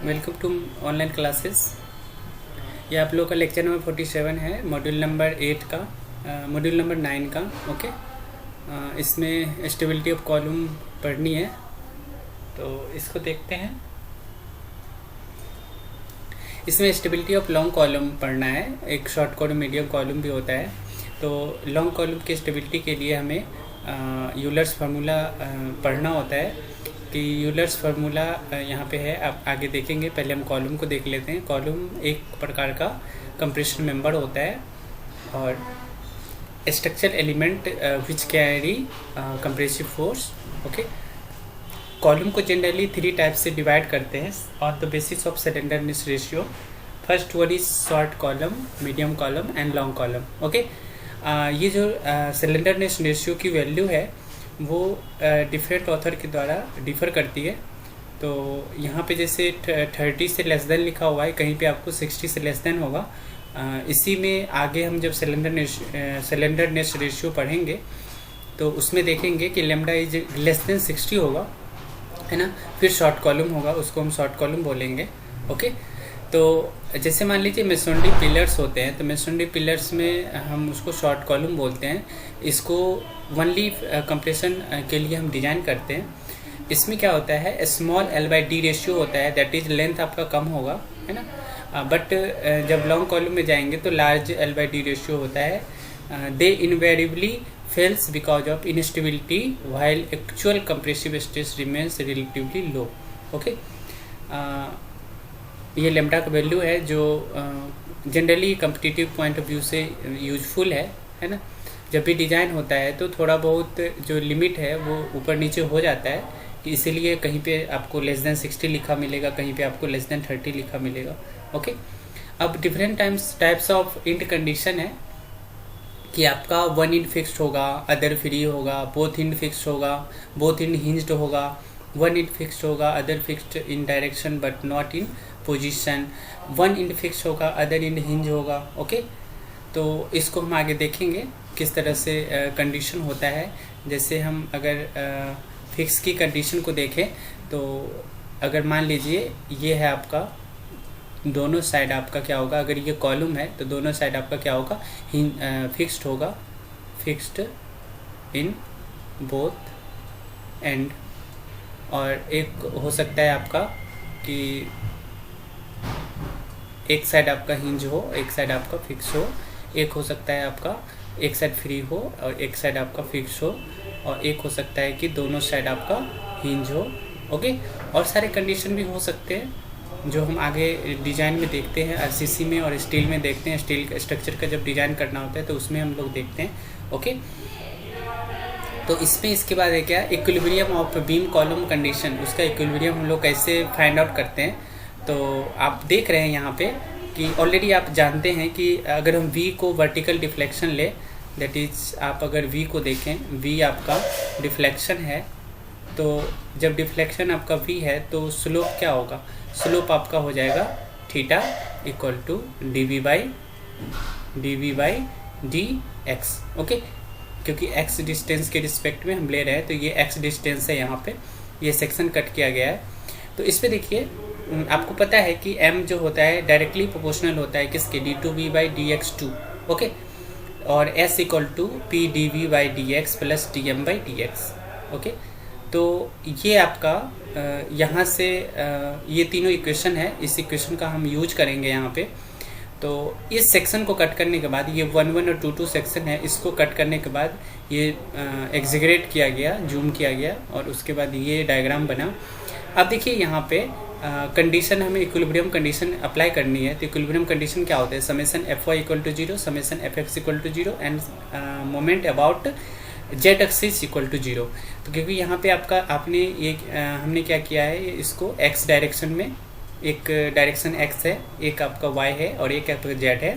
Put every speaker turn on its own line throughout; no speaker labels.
Welcome to online classes. ये आप लोग का लेक्चर नंबर 47 है, मॉड्यूल नंबर 8 का, मॉड्यूल नंबर 9 का। ओके, इसमें स्टेबिलिटी ऑफ कॉलम पढ़नी है, तो इसको देखते हैं। इसमें स्टेबिलिटी ऑफ लॉन्ग कॉलम पढ़ना है। एक शॉर्ट कॉलम, मीडियम कॉलम भी होता है। तो लॉन्ग कॉलम की स्टेबिलिटी के लिए हमें यूलर्स फार्मूला पढ़ना होता है कि यूलर्स फार्मूला यहाँ पे है, आप आगे देखेंगे। पहले हम कॉलम को देख लेते हैं। कॉलम एक प्रकार का कंप्रेशन मेंबर होता है और structural element which carry compressive force. Okay, column को जनरली 3 टाइप से डिवाइड करते हैं on the basis of slenderness ratio. First one is short column, medium column and long column. Okay, ये जो स्लेंडरनेस रेशियो की वैल्यू है वो different author के द्वारा डिफ़र करती है। तो यहाँ पे जैसे 30 से लेस देन लिखा हुआ है, कहीं पे आपको 60 से लेस देन होगा। इसी में आगे हम जब स्लेंडरनेस रेशियो पढ़ेंगे तो उसमें देखेंगे कि लेमडा इज लेस देन 60 होगा, है ना। फिर शॉर्ट कॉलम होगा, उसको हम शॉर्ट कॉलम बोलेंगे। ओके, तो जैसे मान लीजिए मेसोनरी पिलर्स होते हैं, तो मेसोनरी पिलर्स में हम उसको शॉर्ट कॉलम बोलते हैं। इसको ओनली कंप्रेशन के लिए हम डिज़ाइन करते हैं। इसमें क्या होता है, स्मॉल L/D रेशियो होता है, दैट इज लेंथ आपका कम होगा, है ना। बट जब लॉन्ग कॉलम में जाएंगे तो लार्ज L/D रेशियो होता है। दे invariably fails because of instability while actual compressive stress remains relatively low. Okay, ये लेमडा का वैल्यू है जो generally competitive point of view से यूजफुल है ना। जब भी डिज़ाइन होता है तो थोड़ा बहुत जो लिमिट है वो ऊपर नीचे हो जाता है, कि इसीलिए कहीं पे आपको लेस देन 60 लिखा मिलेगा, कहीं पे आपको लेस देन 30 लिखा मिलेगा। ओके, अब different types of end condition है कि आपका वन इंड फिक्स्ड होगा, अदर फ्री होगा, बोथ इंड फिक्स्ड होगा, बोथ इंड हिंज्ड होगा, वन इंड फिक्स्ड होगा, other fixed in direction but not in position, one end fix होगा, अदर इंड हिंज होगा। ओके, तो इसको हम आगे देखेंगे किस तरह से कंडीशन होता है। जैसे हम अगर फिक्स की कंडीशन को देखें तो अगर मान लीजिए ये है आपका, दोनों साइड आपका क्या होगा, अगर ये कॉलम है तो दोनों साइड आपका क्या होगा, फिक्स्ड होगा, फिक्स्ड इन बोथ एंड। और एक हो सकता है आपका कि एक साइड आपका हिंज हो, एक साइड आपका फिक्स हो, एक हो सकता है आपका एक साइड फ्री हो और एक साइड आपका फिक्स हो, और एक हो सकता है कि दोनों साइड आपका हिंज हो। ओके, और सारे कंडीशन भी हो सकते हैं जो हम आगे डिज़ाइन में देखते हैं, आरसीसी में और स्टील में देखते हैं। स्टील का स्ट्रक्चर का जब डिज़ाइन करना होता है तो उसमें हम लोग देखते हैं। ओके, तो इसमें इसके बाद है क्या, equilibrium of beam column condition. उसका इक्विलिब्रियम हम लोग कैसे फाइंड आउट करते हैं, तो आप देख रहे हैं यहाँ पे कि ऑलरेडी आप जानते हैं कि अगर हम V को वर्टिकल डिफ्लेक्शन ले, दैट इज आप अगर V को देखें, V आपका डिफ्लेक्शन है, तो जब डिफ्लेक्शन आपका V है तो स्लोप क्या होगा, स्लोप आपका हो जाएगा theta equal to dV by dx। Okay, क्योंकि x डिस्टेंस के रिस्पेक्ट में हम ले रहे हैं, तो ये x डिस्टेंस है, यहाँ पे ये सेक्शन कट किया गया है। तो इस पे देखिए, आपको पता है कि m जो होता है डायरेक्टली प्रोपोर्शनल होता है किसके, d2v बाई dx2। ओके, और s equal to p dv by dx plus dm by dx। Okay, तो ये आपका यहाँ से ये तीनों इक्वेशन है, इस इक्वेशन का हम यूज करेंगे यहाँ पे। तो इस सेक्शन को कट करने के बाद, ये 1 और 2 सेक्शन है, इसको कट करने के बाद ये एग्जीगरेट किया गया, जूम किया गया, और उसके बाद ये डायग्राम बना। अब देखिए यहाँ पे कंडीशन हमें इक्विलिब्रियम कंडीशन अप्लाई करनी है। तो इक्विलिब्रियम कंडीशन क्या होता है, summation Fy equal to 0, summation Fx equal to 0 and moment about z axis equal to 0। तो क्योंकि यहाँ पे आपका हमने क्या किया है, इसको x डायरेक्शन में, एक डायरेक्शन x है, एक आपका y है और एक आपका z है।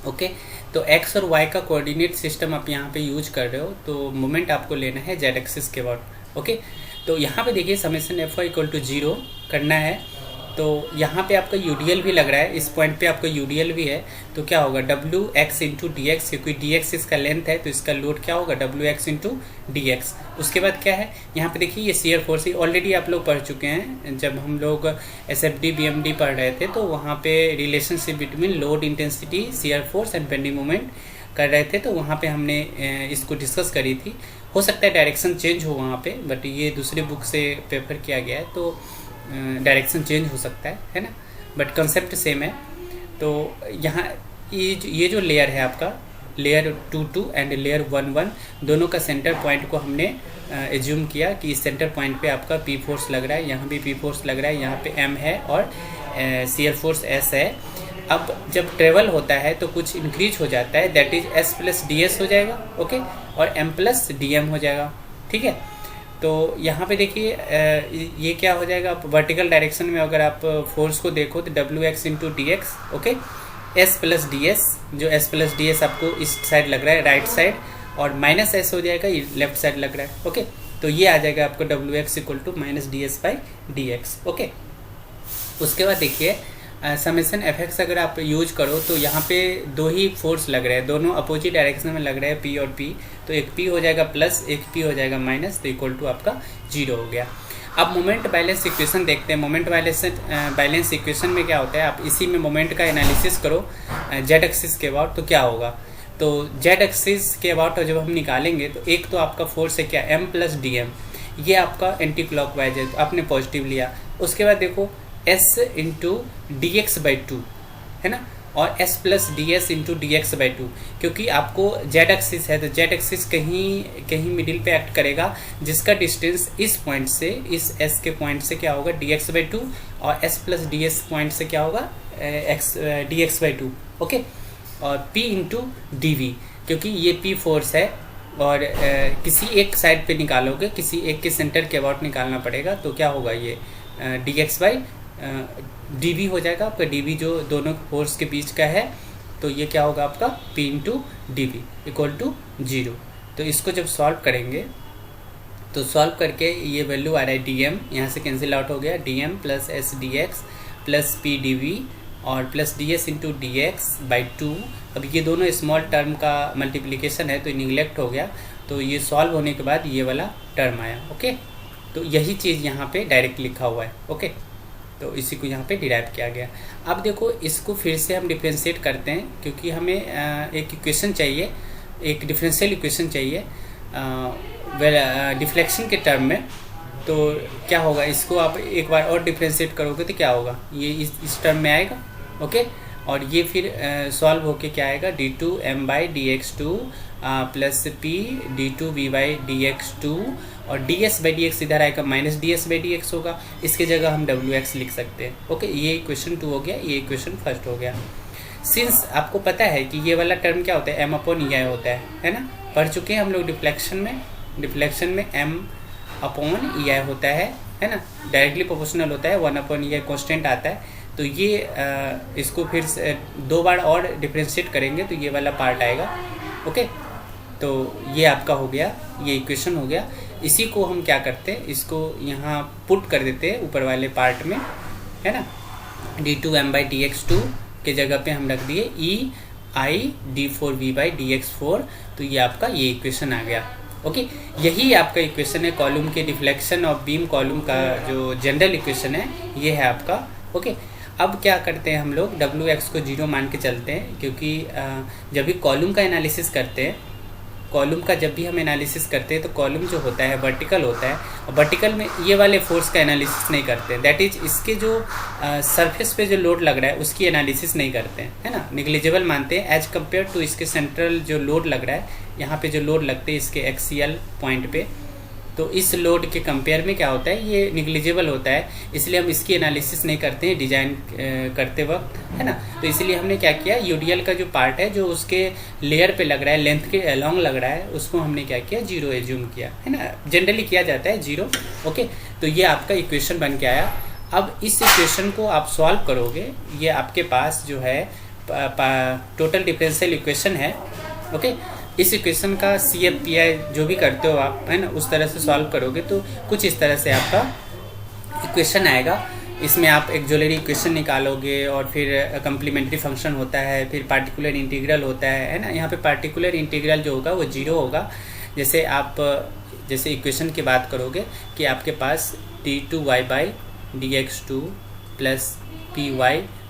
ओके, तो x और y का कोऑर्डिनेट सिस्टम आप यहाँ पे यूज कर रहे हो, तो मोमेंट आपको लेना है z एक्सिस के बाद। ओके, तो यहाँ पे देखिए समेशन Fy इक्वल टू 0 करना है, तो यहाँ पे आपका यूडीएल भी लग रहा है, इस पॉइंट पे आपका यूडीएल भी है, तो क्या होगा W x into D x, क्योंकि डी एक्स इसका लेंथ है तो इसका लोड क्या होगा W x into D x. उसके बाद क्या है यहाँ पे देखिए ये शियर फोर्स ऑलरेडी आप लोग पढ़ चुके हैं, जब हम लोग SFD BMD पढ़ रहे थे तो वहाँ पे relationship between load intensity shear force and bending moment कर रहे थे, तो वहाँ पे हमने इसको डिस्कस करी थी। हो सकता है डायरेक्शन चेंज हो वहाँ पे, बट ये दूसरे बुक से पेपर किया गया है तो डायरेक्शन चेंज हो सकता है ना, बट कंसेप्ट सेम है। तो यहाँ ये जो लेयर है आपका लेयर 2 एंड लेयर 1 दोनों का सेंटर पॉइंट को हमने एज्यूम किया कि इस सेंटर पॉइंट पे आपका पी फोर्स लग रहा है, यहाँ भी पी फोर्स लग रहा है, यहाँ पे एम है और शियर फोर्स एस है। अब जब ट्रेवल होता है तो कुछ इंक्रीज हो जाता है, that is S plus D S हो जाएगा, ओके, और एम प्लस डी एम हो जाएगा, ठीक है। तो यहाँ पे देखिए ये क्या हो जाएगा, आप वर्टिकल डायरेक्शन में अगर आप फोर्स को देखो तो W x into D x, okay, S plus D S, जो एस प्लस डी एस आपको इस साइड लग रहा है राइट साइड, और माइनस एस हो जाएगा ये लेफ्ट साइड लग रहा है, ओके। तो ये आ जाएगा आपको डब्ल्यू x equal to minus D S by D x, okay. उसके बाद देखिए समेशन एफ एक्स अगर आप यूज करो तो यहाँ पे दो ही फोर्स लग रहे हैं, दोनों अपोजिट डायरेक्शन में लग रहे हैं पी और पी, तो एक पी हो जाएगा प्लस एक पी हो जाएगा माइनस, तो इक्वल टू आपका 0 हो गया। अब मोमेंट बैलेंस इक्वेशन देखते हैं। मोमेंट बैलेंस इक्वेशन में क्या होता है, आप इसी में मोमेंट का एनालिसिस करो जेड एक्सिस के अबाउट, तो क्या होगा, तो जेड एक्सिस के अबाउट जब हम निकालेंगे तो एक तो आपका फोर्स है क्या एम प्लस डी एम, ये आपका एंटी क्लॉकवाइज है तो आपने पॉजिटिव लिया। उसके बाद देखो S into D x by 2 है ना, और s plus D S into D x by 2, क्योंकि आपको जेड एक्सिस है तो जेड एक्सिस कहीं मिडिल पे एक्ट करेगा, जिसका डिस्टेंस इस पॉइंट से इस s के पॉइंट से क्या होगा डी एक्स बाई 2, और s plus D S point से क्या होगा डी एक्स बाई 2, ओके। और p इंटू डी वी, क्योंकि ये p फोर्स है और किसी एक साइड पे निकालोगे, किसी एक के सेंटर के अबाउट निकालना पड़ेगा, तो क्या होगा ये d x by d v हो जाएगा आपका, डी वी जो दोनों फोर्स के बीच का है, तो ये क्या होगा आपका P into d v equal to 0। तो इसको जब सॉल्व करेंगे तो सॉल्व करके ये वैल्यू आ रहा है डी एम, यहाँ से कैंसिल आउट हो गया, D M plus S D X plus P D V और plus D S into D x by 2। अब ये दोनों स्मॉल टर्म का मल्टीप्लिकेशन है तो निगलेक्ट हो गया, तो ये सॉल्व होने के बाद ये वाला टर्म आया, ओके। तो यही चीज़ यहाँ पे डायरेक्ट लिखा हुआ है, ओके। तो इसी को यहाँ पे डिराइव किया गया। अब देखो इसको फिर से हम डिफ्रेंशिएट करते हैं, क्योंकि हमें एक इक्वेशन चाहिए, एक डिफरेंशियल इक्वेशन चाहिए डिफ्लेक्शन के टर्म में। तो क्या होगा, इसको आप एक बार और डिफ्रेंशिएट करोगे तो क्या होगा, ये इस टर्म में आएगा, ओके। और ये फिर सॉल्व होके क्या आएगा D two M by D X two plus P D two V by D X two, और D S by D X इधर आएगा minus D S by D X होगा, इसके जगह हम डब्ल्यू एक्स लिख सकते हैं, ओके। ये इक्वेशन 2 हो गया, ये इक्वेशन फर्स्ट हो गया। सिंस आपको पता है कि ये वाला टर्म क्या होता है एम अपॉन ई आई होता है ना, पढ़ चुके हैं हम लोग डिफ्लेक्शन में एम अपॉन ई आई होता है ना, डायरेक्टली प्रोपोर्शनल होता है, 1 अपॉन ई आई कॉन्स्टेंट आता है। तो ये इसको फिर 2 बार और डिफ्रेंशिएट करेंगे तो ये वाला पार्ट आएगा, ओके। तो ये आपका हो गया, ये इक्वेशन हो गया। इसी को हम क्या करते हैं, इसको यहाँ पुट कर देते हैं ऊपर वाले पार्ट में, है ना, D two M by D X 2 के जगह पे हम रख दिए E I D four V by D X 4, तो ये आपका ये इक्वेशन आ गया, ओके। यही आपका इक्वेशन है कॉलम के डिफ्लेक्शन और बीम कॉलम का जो जनरल इक्वेशन है, ये है आपका, ओके। अब क्या करते हैं हम लोग डब्ल्यू एक्स को 0 मान के चलते हैं, क्योंकि जब भी कॉलम का एनालिसिस करते हैं, कॉलम का जब भी हम एनालिसिस करते हैं तो कॉलम जो होता है वर्टिकल होता है, और वर्टिकल में ये वाले फोर्स का एनालिसिस नहीं करते हैं, दैट इज इसके जो सरफेस पे जो लोड लग रहा है उसकी एनालिसिस नहीं करते हैं, है ना, निग्लिजिबल मानते हैं एज कम्पेयर टू इसके सेंट्रल जो लोड लग रहा है, यहाँ पे जो लोड लगते हैं इसके एक्सियल पॉइंट पे, तो इस लोड के कंपेयर में क्या होता है ये निग्लिजिबल होता है, इसलिए हम इसकी एनालिसिस नहीं करते हैं डिजाइन करते वक्त, है ना। तो इसलिए हमने क्या किया, यूडीएल का जो पार्ट है जो उसके लेयर पे लग रहा है, लेंथ के अलोंग लग रहा है, उसको हमने क्या किया 0 एज्यूम किया, है ना, जनरली किया जाता है 0, ओके। तो ये आपका इक्वेशन बन के आया। अब इस इक्वेशन को आप सॉल्व करोगे, ये आपके पास जो है टोटल डिफरेंशियल इक्वेशन है, ओके। इस इक्वेशन का सी एफ पी आई जो भी करते हो आप, है ना, उस तरह से सॉल्व करोगे तो कुछ इस तरह से आपका इक्वेशन आएगा। इसमें आप एक्सुअलरी इक्वेशन निकालोगे और फिर कम्प्लीमेंट्री फंक्शन होता है, फिर पार्टिकुलर इंटीग्रल होता है ना। यहाँ पे पार्टिकुलर इंटीग्रल जो होगा वो 0 होगा। जैसे इक्वेशन की बात करोगे कि आपके पास d2y/dx2 plus py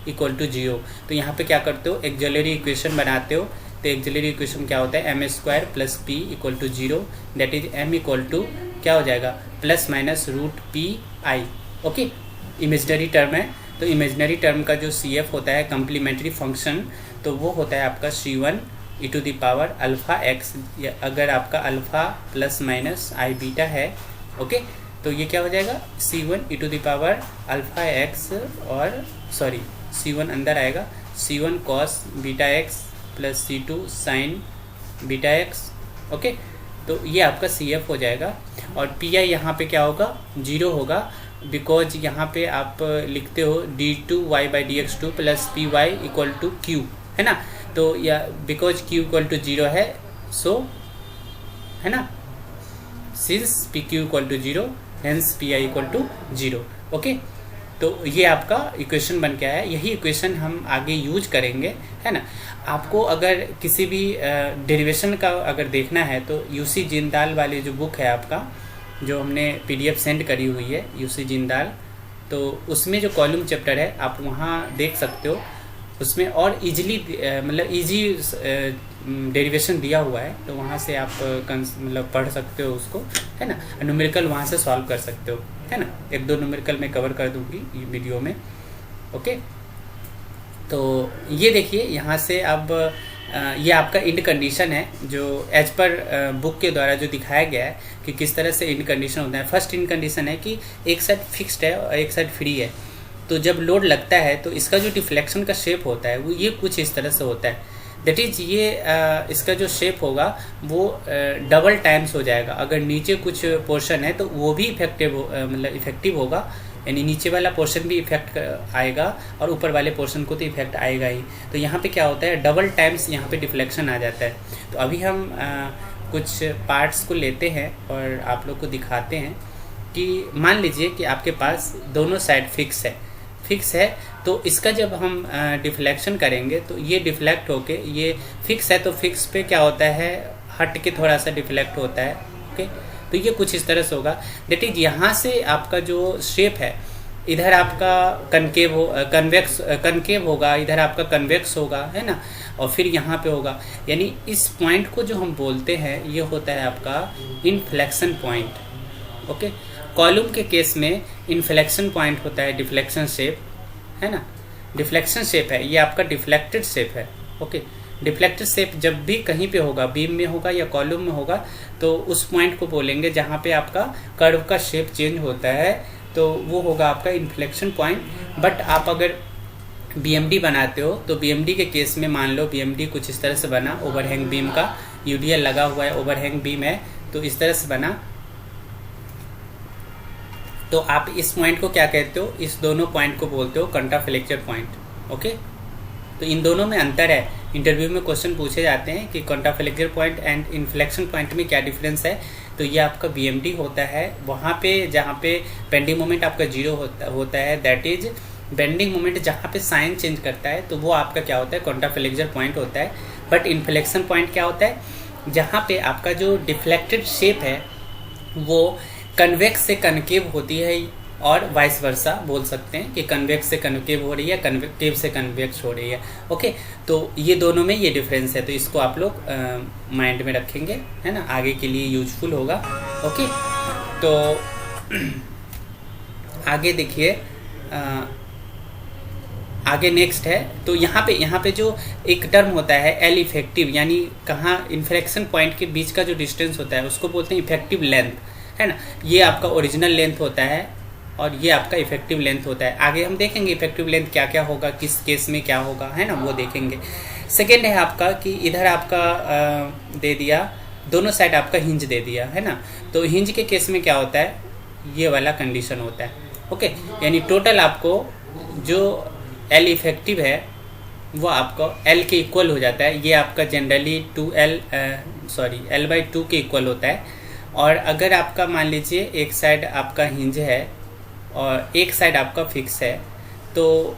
equal to 0, तो यहाँ पे क्या करते हो, एक्सुअलरी इक्वेशन बनाते हो। तो एक्सुअलरी इक्वेशन क्या होता है, m² plus p equal to 0, that is m equal to क्या हो जाएगा, plus minus root p i. Okay, imaginary term है, तो इमेजनरी टर्म का जो CF होता है कम्प्लीमेंट्री फंक्शन, तो वो होता है आपका C1 e⁻ अल्फ़ा x, अगर आपका अल्फ़ा प्लस माइनस आई बीटा है। ओके, तो ये क्या हो जाएगा, C1 e⁻ अल्फ़ा x और सॉरी C1 अंदर आएगा, C1 cos beta x plus C2 sin beta x। Okay, तो ये आपका CF हो जाएगा। और PI यहाँ पे क्या होगा, 0 होगा, बिकॉज यहाँ पे आप लिखते हो d2y/dx2 plus py equal to q, है ना। तो या बिकॉज q इक्वल टू 0 है, सो है ना, since pq equal to 0 hence pi equal to 0। Okay, तो ये आपका इक्वेशन बन के आया। यही इक्वेशन हम आगे यूज करेंगे, है ना। आपको अगर किसी भी डेरिवेशन का अगर देखना है तो यूसी जिंदाल वाली जो बुक है आपका, जो हमने PDF सेंड करी हुई है यूसी जिंदाल, तो उसमें जो कॉलम चैप्टर है आप वहाँ देख सकते हो। उसमें और इजीली मतलब इजी डेरिवेशन दिया हुआ है, तो वहाँ से आप मतलब पढ़ सकते हो उसको, है ना। न्यूमेरिकल वहाँ से सॉल्व कर सकते हो, है ना। 1-2 न्यूमेरिकल मैं कवर कर दूँगी वीडियो में। ओके, तो ये देखिए यहाँ से अब ये आपका इंड कंडीशन है, जो एज पर बुक के द्वारा जो दिखाया गया है कि किस तरह से इंड कंडीशन होता है। फर्स्ट इंड कंडीशन है कि एक साइड फिक्स्ड है और एक साइड फ्री है, तो जब लोड लगता है तो इसका जो डिफ्लेक्शन का शेप होता है वो ये कुछ इस तरह से होता है। दैट इज ये इसका जो शेप होगा वो डबल टाइम्स हो जाएगा। अगर नीचे कुछ पोर्शन है तो वो भी इफेक्टिव होगा, यानी नीचे वाला पोर्शन भी इफेक्ट आएगा और ऊपर वाले पोर्शन को तो इफेक्ट आएगा ही। तो यहाँ पे क्या होता है, डबल टाइम्स यहाँ पे डिफ्लेक्शन आ जाता है। तो अभी हम कुछ पार्ट्स को लेते हैं और आप लोग को दिखाते हैं कि मान लीजिए कि आपके पास दोनों साइड फिक्स है, तो इसका जब हम डिफ्लेक्शन करेंगे तो ये डिफ्लेक्ट होके, ये फिक्स है तो फिक्स पे क्या होता है, हट के थोड़ा सा डिफ्लेक्ट होता है। ओके, तो ये कुछ इस तरह से होगा। दैट इज यहाँ से आपका जो शेप है, इधर आपका कन्वेक्स होगा, इधर आपका कन्वेक्स होगा, है ना, और फिर यहाँ पे होगा। यानी इस पॉइंट को जो हम बोलते हैं ये होता है आपका इन्फ्लेक्शन पॉइंट। ओके, कॉलम के केस में इन्फ्लेक्शन पॉइंट होता है डिफ्लेक्शन शेप, है ना। डिफ्लेक्शन शेप है, ये आपका डिफ्लेक्टेड शेप है। ओके, डिफ्लेक्टेड शेप जब भी कहीं पे होगा, बीम में होगा या कॉलम में होगा, तो उस पॉइंट को बोलेंगे जहाँ पे आपका कर्व का शेप चेंज होता है, तो वो होगा आपका इन्फ्लेक्शन पॉइंट। बट आप अगर BMD बनाते हो तो BMD के केस में मान लो BMD कुछ इस तरह से बना, ओवरहैंग बीम का UDL लगा हुआ है, ओवरहैंग बीम है, तो इस तरह से बना, तो आप इस पॉइंट को क्या कहते हो, इस दोनों पॉइंट को बोलते हो कंट्राफ्लेक्चर पॉइंट। ओके, तो इन दोनों में अंतर है। इंटरव्यू में क्वेश्चन पूछे जाते हैं कि contraflexure point and inflection point में क्या डिफरेंस है, तो ये आपका BMD होता है। वहाँ पे जहाँ पे बेंडिंग मोमेंट आपका 0 होता है, दैट इज बेंडिंग मोमेंट जहाँ पे साइन चेंज करता है, तो वो आपका क्या होता है, कंट्राफ्लेक्चर पॉइंट होता है। बट इन्फ्लेक्शन पॉइंट क्या होता है, जहाँ पे आपका जो डिफ्लेक्टेड शेप है वो कन्वेक्स से कनकेव होती है, और वाइस वर्सा बोल सकते हैं कि कन्वेक्स से कनकेव हो रही है, कन्वेक्टिव से कन्वेक्स हो रही है। ओके, तो ये दोनों में ये डिफरेंस है, तो इसको आप लोग माइंड में रखेंगे, है ना, आगे के लिए यूजफुल होगा। ओके, तो आगे देखिए, आगे नेक्स्ट है, तो यहाँ पे जो एक टर्म होता है L इफेक्टिव, यानी कहाँ इन्फ्लेक्शन पॉइंट के बीच का जो डिस्टेंस होता है उसको बोलते हैं इफेक्टिव लेंथ, है ना। ये आपका ओरिजिनल लेंथ होता है और ये आपका इफेक्टिव लेंथ होता है। आगे हम देखेंगे इफेक्टिव लेंथ क्या क्या होगा, किस केस में क्या होगा, है ना, वो देखेंगे। सेकेंड है आपका कि इधर आपका दे दिया, दोनों साइड आपका हिंज दे दिया, है ना। तो हिंज के केस में क्या होता है, ये वाला कंडीशन होता है। ओके, यानी टोटल आपको जो L इफेक्टिव है वो आपको L के इक्वल हो जाता है। ये आपका जनरली L/2 के इक्वल होता है। और अगर आपका मान लीजिए एक साइड आपका हिंज है, और एक साइड आपका फिक्स है। तो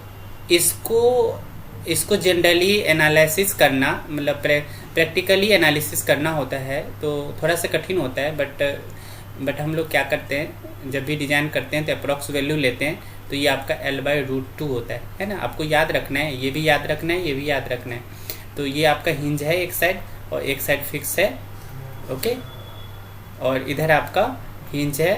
इसको जनरली एनालिसिस करना, मतलब प्रैक्टिकली एनालिसिस करना होता है, तो थोड़ा सा कठिन होता है। बट हम लोग क्या करते हैं, जब भी डिज़ाइन करते हैं तो अप्रॉक्स वैल्यू लेते हैं। तो ये आपका L/√2 होता है ना। आपको याद रखना है, ये भी याद रखना है, ये भी याद रखना है। तो ये आपका हिंज है एक साइड, और एक साइड फिक्स है। ओके, और इधर आपका हिंज है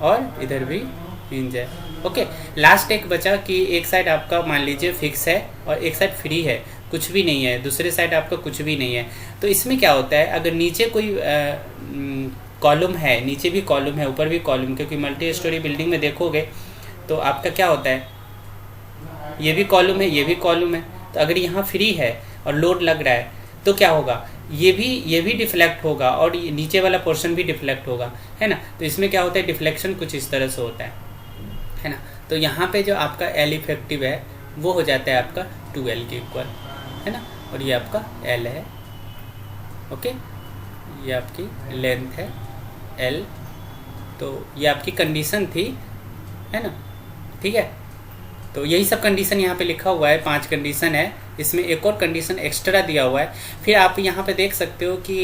और इधर भी हिंज है। ओके, लास्ट एक बचा कि एक साइड आपका मान लीजिए फिक्स है और एक साइड फ्री है, कुछ भी नहीं है, दूसरे साइड आपका कुछ भी नहीं है। तो इसमें क्या होता है, अगर नीचे कोई कॉलम है, नीचे भी कॉलम है, ऊपर भी कॉलम, क्योंकि मल्टी स्टोरी बिल्डिंग में देखोगे तो आपका क्या होता है, ये भी कॉलम है, ये भी कॉलम है। तो अगर यहाँ फ्री है और लोड लग रहा है तो क्या होगा, ये भी डिफ्लेक्ट होगा और नीचे वाला पोर्शन भी डिफ्लेक्ट होगा, है ना। तो इसमें क्या होता है, डिफ्लेक्शन कुछ इस तरह से होता है ना। तो यहाँ पे जो आपका L इफेक्टिव है वो हो जाता है आपका 2L के इक्वल, है ना। और ये आपका L है। ओके, ये आपकी लेंथ है L। तो ये आपकी कंडीशन थी, है ना, ठीक है। तो यही सब कंडीशन यहाँ पे लिखा हुआ है, 5 कंडीशन है। इसमें एक और कंडीशन एक्स्ट्रा दिया हुआ है। फिर आप यहाँ पे देख सकते हो कि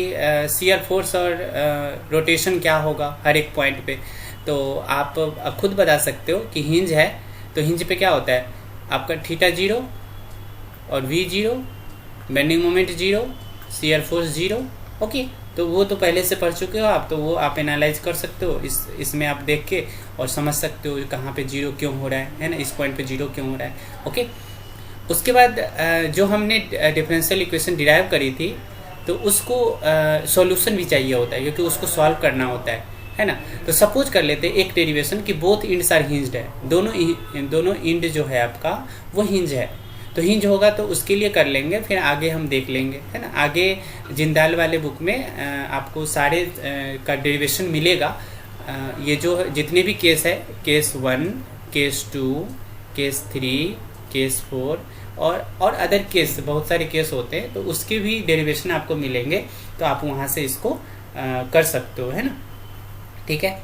शियर फोर्स और रोटेशन क्या होगा हर एक पॉइंट पे। तो आप खुद बता सकते हो कि हिंज है तो हिंज पे क्या होता है आपका थीटा 0 और V 0, bending moment 0, shear force 0। Okay, तो वो तो पहले से पढ़ चुके हो आप, तो वो आप एनालाइज कर सकते हो इसमें आप देख के और समझ सकते हो कहाँ पे 0 क्यों हो रहा है ना, इस पॉइंट पे 0 क्यों हो रहा है। ओके, उसके बाद जो हमने डिफरेंशियल इक्वेशन डिराइव करी थी तो उसको सॉल्यूशन भी चाहिए होता है, क्योंकि उसको सॉल्व करना होता है ना। तो सपोज कर लेते हैं एक डेरिवेशन कि बोथ इंड्स आर हिंज्ड है, दोनों इंड जो है आपका वो हिंज है। तो हिंज होगा तो उसके लिए कर लेंगे, फिर आगे हम देख लेंगे, है ना। आगे जिंदाल वाले बुक में आपको सारे का डेरिवेशन मिलेगा। ये जो जितने भी केस है, केस 1, केस 2, केस 3, केस 4 और अदर केस, बहुत सारे केस होते हैं, तो उसके भी डेरिवेशन आपको मिलेंगे। तो आप वहाँ से इसको कर सकते हो, है ना, ठीक है।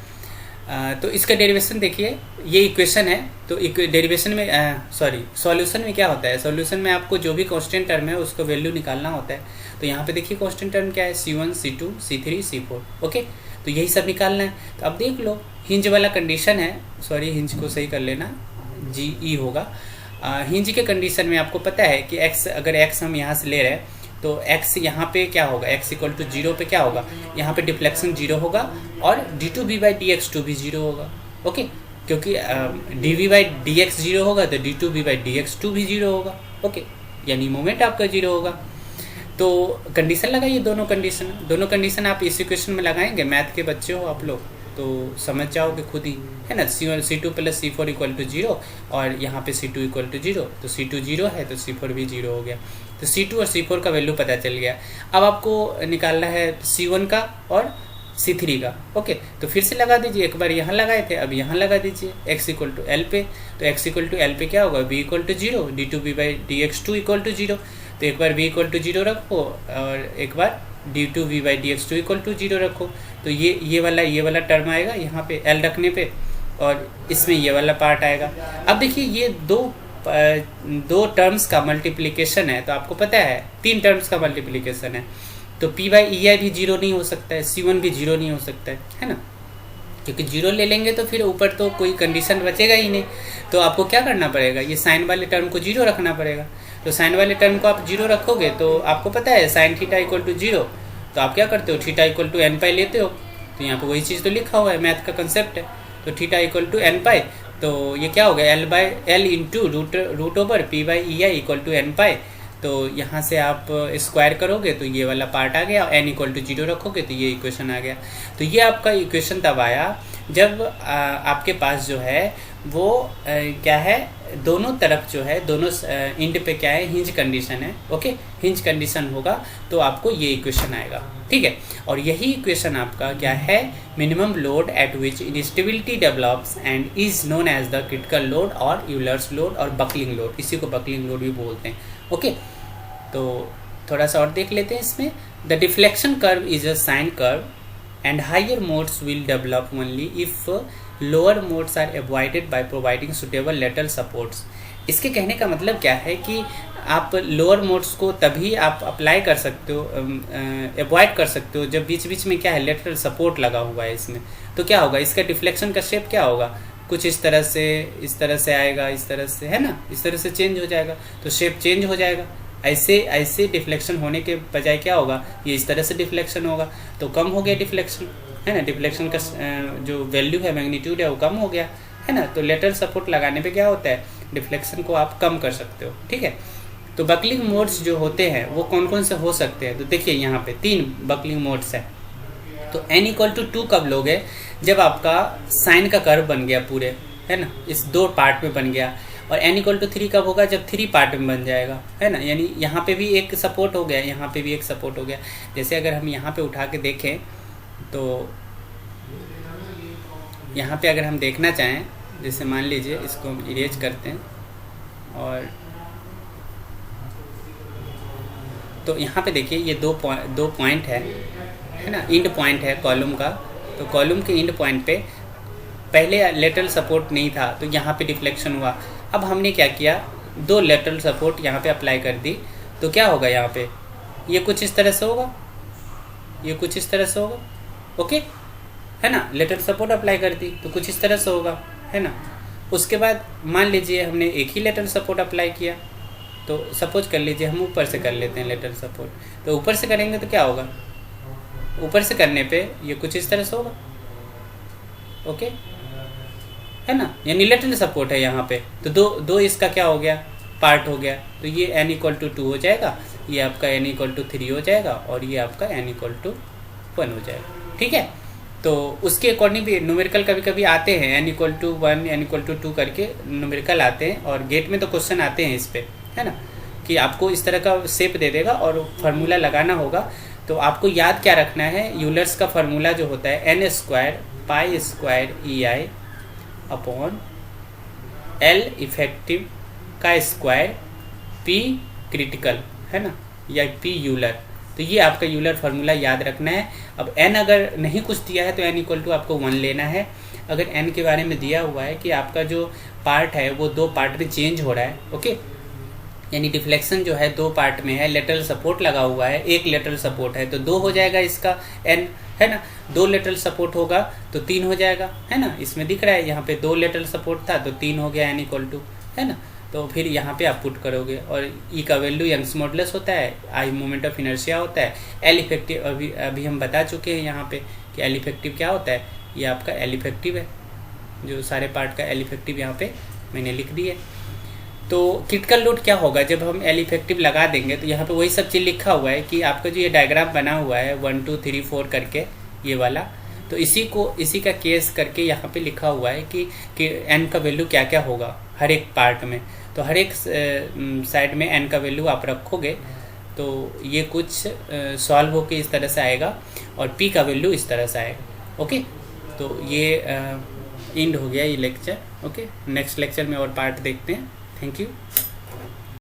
तो इसका डेरिवेशन देखिए, ये इक्वेशन है। तो डेरिवेशन में सॉल्यूशन में क्या होता है, सॉल्यूशन में आपको जो भी कांस्टेंट टर्म है उसको वैल्यू निकालना होता है। तो यहाँ पे देखिए कांस्टेंट टर्म क्या है, C1, C2, C3, C4। Okay, तो यही सब निकालना है। तो अब देख लो, हिंज वाला कंडीशन है, हिंज को सही कर लेना, GE होगा। हिंज के कंडीशन में आपको पता है कि x, अगर x हम यहाँ से ले रहे हैं तो x यहाँ पे क्या होगा, x इक्वल टू 0 पे क्या होगा, यहाँ पे डिफ्लेक्शन 0 होगा और d2v/dx2 भी 0 होगा। ओके, क्योंकि dv/dx 0 होगा तो d2v/dx2 भी 0 होगा। ओके, यानी मोमेंट आपका 0 होगा। तो कंडीशन लगाइए, दोनों कंडीशन आप इस इक्वेशन में लगाएंगे। मैथ के बच्चे हो आप लोग तो समझ जाओगे खुद ही, है ना। C2 + C4 = 0 और यहाँ पे C2 = 0। तो C2 0 है तो C4 भी 0 हो गया। तो C2 और C4 का वैल्यू पता चल गया। अब आपको निकालना है C1 का और C3 का। ओके, तो फिर से लगा दीजिए, एक बार यहाँ लगाए थे अब यहाँ लगा दीजिए, x = L पे। तो x = L पे क्या होगा, v = 0, d2v/dx2 = 0। तो एक बार v = 0 रखो और एक बार d2v/dx2 = 0 रखो। तो ये वाला टर्म आएगा यहाँ पे L रखने पे, और इसमें ये वाला पार्ट आएगा। अब देखिए ये दो टर्म्स का मल्टीप्लिकेशन है, तो आपको पता है 3 टर्म्स का मल्टीप्लिकेशन है। तो P/EI भी 0 नहीं हो सकता है, C1 भी 0 नहीं हो सकता है ना, क्योंकि 0 ले लेंगे तो फिर ऊपर तो कोई कंडीशन बचेगा ही नहीं। तो आपको क्या करना पड़ेगा, ये साइन वाले टर्म को 0 रखना पड़ेगा। तो साइन वाले टर्म को आप 0 रखोगे तो आपको पता है sin θ = 0। तो आप क्या करते हो, θ = nπ लेते हो। तो यहाँ पे वही चीज़ तो लिखा हुआ है, मैथ का कंसेप्ट है। तो θ = nπ, तो ये क्या हो गया, L into root over P/EI = nπ। तो यहाँ से आप स्क्वायर करोगे तो ये वाला पार्ट आ गया, n = 0 रखोगे तो ये इक्वेशन आ गया। तो ये आपका इक्वेशन तब आया जब आपके पास जो है वो क्या है, दोनों तरफ जो है, दोनों इंड पे क्या है, हिंज कंडीशन है। ओके, हिंज कंडीशन होगा तो आपको ये इक्वेशन आएगा, ठीक है। और यही इक्वेशन आपका क्या है, minimum load at which instability develops and is known as the critical load और यूलर्स लोड और बकलिंग लोड, इसी को बकलिंग लोड भी बोलते हैं। ओके, तो थोड़ा सा और देख लेते हैं इसमें। The deflection curve is a sine curve and higher modes will develop only if lower modes are avoided by providing suitable lateral supports. इसके कहने का मतलब क्या है कि आप लोअर मोड्स को तभी आप अप्लाई कर सकते हो, अवॉइड कर सकते हो जब बीच बीच में क्या है लेटरल सपोर्ट लगा हुआ है इसमें। तो क्या होगा, इसका डिफ्लेक्शन का शेप क्या होगा, कुछ इस तरह से आएगा, इस तरह से, है ना, इस तरह से चेंज हो जाएगा, तो शेप चेंज हो जाएगा। ऐसे डिफ्लेक्शन होने के बजाय क्या होगा, ये इस तरह से डिफ्लेक्शन होगा, तो कम हो गया डिफ्लेक्शन, है ना, डिफ्लेक्शन का जो वैल्यू है, मैग्नीट्यूड है, वो कम हो गया, है ना। तो लेटरल सपोर्ट लगाने पे क्या होता है, डिफ्लेक्शन को आप कम कर सकते हो, ठीक है। तो बकलिंग मोड्स जो होते हैं वो कौन कौन से हो सकते हैं, तो देखिए यहाँ पे 3 बकलिंग मोड्स है। तो n=2 कब लोगे, जब आपका साइन का कर्व बन गया पूरे, है ना, इस 2 पार्ट में बन गया। और n=3 कब होगा, जब 3 पार्ट में बन जाएगा, है ना, यानी यहाँ पे भी एक सपोर्ट हो गया, यहाँ पे भी एक सपोर्ट हो गया। जैसे अगर हम यहाँ पे उठा के देखें तो यहाँ पे अगर हम देखना चाहें, जैसे मान लीजिए इसको हम इरेज करते हैं, और तो यहाँ पे देखिए ये दो पॉइंट है ना, इंड पॉइंट है कॉलम का। तो कॉलम के इंड पॉइंट पे पहले लेटरल सपोर्ट नहीं था, तो यहाँ पे डिफ्लेक्शन हुआ। अब हमने क्या किया, 2 लेटरल सपोर्ट यहाँ पे अप्लाई कर दी, तो क्या होगा, यहाँ पे ये कुछ इस तरह से होगा, ये कुछ इस तरह से होगा, ओके, है ना। लेटरल सपोर्ट अप्लाई कर दी तो कुछ इस तरह से होगा, है ना। उसके बाद मान लीजिए हमने एक ही लेटरल सपोर्ट अप्लाई किया, तो सपोज कर लीजिए हम ऊपर से कर लेते हैं लेटरल सपोर्ट, तो ऊपर से करेंगे तो क्या होगा, ऊपर से करने पे ये कुछ इस तरह से होगा, ओके, है ना, यानी लेटरल सपोर्ट है यहाँ पे। तो दो इसका क्या हो गया, पार्ट हो गया। तो ये n=2 हो जाएगा, ये आपका n=3 हो जाएगा, और ये आपका n=1 हो जाएगा, ठीक है। तो उसके अकॉर्डिंग भी न्यूमेरिकल कभी कभी आते हैं, n=1 n=2 करके न्यूमेरिकल आते हैं, और गेट में तो क्वेश्चन आते हैं इस पे, है ना, कि आपको इस तरह का शेप दे देगा और फार्मूला लगाना होगा। तो आपको याद क्या रखना है, यूलर्स का फार्मूला जो होता है n² π² EI/L इफेक्टिव का स्क्वायर P क्रिटिकल, है ना, या P यूलर। तो ये आपका यूलर फार्मूला याद रखना है। अब n अगर नहीं कुछ दिया है तो n= आपको 1 लेना है। अगर n के बारे में दिया हुआ है कि आपका जो पार्ट है वो 2 पार्ट में चेंज हो रहा है, ओके, यानी डिफ्लेक्शन जो है 2 पार्ट में है, लेटरल सपोर्ट लगा हुआ है, एक लेटरल सपोर्ट है तो 2 हो जाएगा इसका n, है ना। 2 लेटरल सपोर्ट होगा तो 3 हो जाएगा, है ना, इसमें दिख रहा है यहाँ पे 2 लेटरल सपोर्ट था तो 3 हो गया n=, है ना। तो फिर यहाँ पे आप पुट करोगे, और ई का वैल्यू यंग्स मॉडुलस होता है, आई मोमेंट ऑफ इनर्शिया होता है, एल इफेक्टिव अभी हम बता चुके हैं यहाँ पे कि एल इफेक्टिव क्या होता है, ये आपका एल इफेक्टिव है, जो सारे पार्ट का एल इफेक्टिव यहाँ पे मैंने लिख दी है। तो क्रिटिकल लोड क्या होगा, जब हम एल इफेक्टिव लगा देंगे तो यहाँ पे वही सब चीज़ लिखा हुआ है कि आपका जो ये डायग्राम बना हुआ है 1 2 3 4 करके ये वाला, तो इसी का केस करके यहाँ पे लिखा हुआ है कि एन का वैल्यू क्या क्या होगा हर एक पार्ट में। तो हर एक साइड में एन का वैल्यू आप रखोगे तो ये कुछ सॉल्व होके इस तरह से आएगा, और पी का वैल्यू इस तरह से आएगा, ओके। तो ये एंड हो गया ये लेक्चर, ओके। नेक्स्ट लेक्चर में और पार्ट देखते हैं। Thank you.